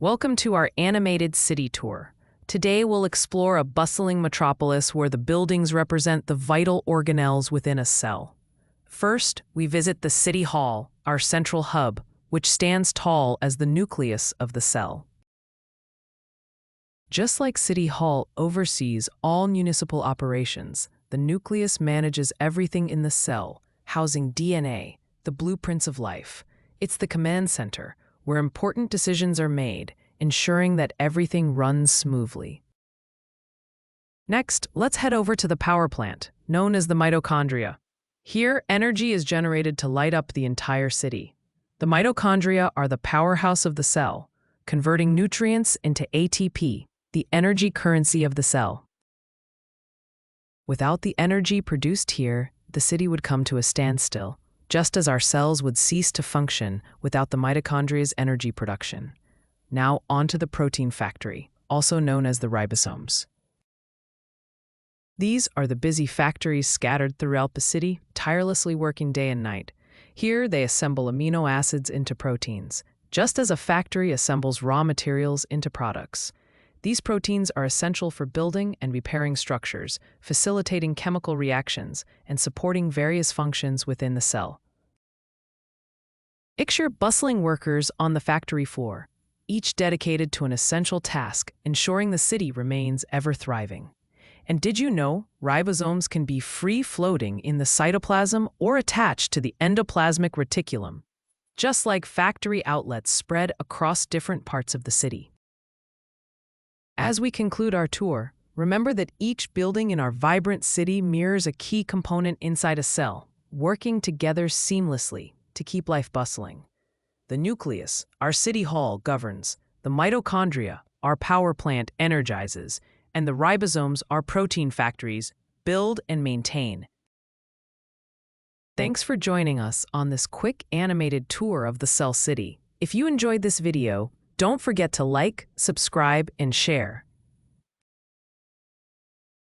Welcome to our animated city tour. Today we'll explore a bustling metropolis where the buildings represent the vital organelles within a cell. First, we visit the City Hall, our central hub, which stands tall as the nucleus of the cell. Just like City Hall oversees all municipal operations, the nucleus manages everything in the cell, housing DNA, the blueprints of life. It's the command center, where important decisions are made, ensuring that everything runs smoothly. Next, let's head over to the power plant, known as the mitochondria. Here, energy is generated to light up the entire city. The mitochondria are the powerhouse of the cell, converting nutrients into ATP, the energy currency of the cell. Without the energy produced here, the city would come to a standstill, just as our cells would cease to function without the mitochondria's energy production. Now onto the protein factory, also known as the ribosomes. These are the busy factories scattered throughout the city, tirelessly working day and night. Here they assemble amino acids into proteins, just as a factory assembles raw materials into products. These proteins are essential for building and repairing structures, facilitating chemical reactions, and supporting various functions within the cell. Picture bustling workers on the factory floor, each dedicated to an essential task, ensuring the city remains ever thriving. And did you know ribosomes can be free-floating in the cytoplasm or attached to the endoplasmic reticulum, just like factory outlets spread across different parts of the city? As we conclude our tour, remember that each building in our vibrant city mirrors a key component inside a cell, working together seamlessly to keep life bustling. The nucleus, our city hall, governs. The mitochondria, our power plant, energizes. And the ribosomes, our protein factories, build and maintain. Thanks for joining us on this quick animated tour of the Cell City. If you enjoyed this video, don't forget to like, subscribe, and share.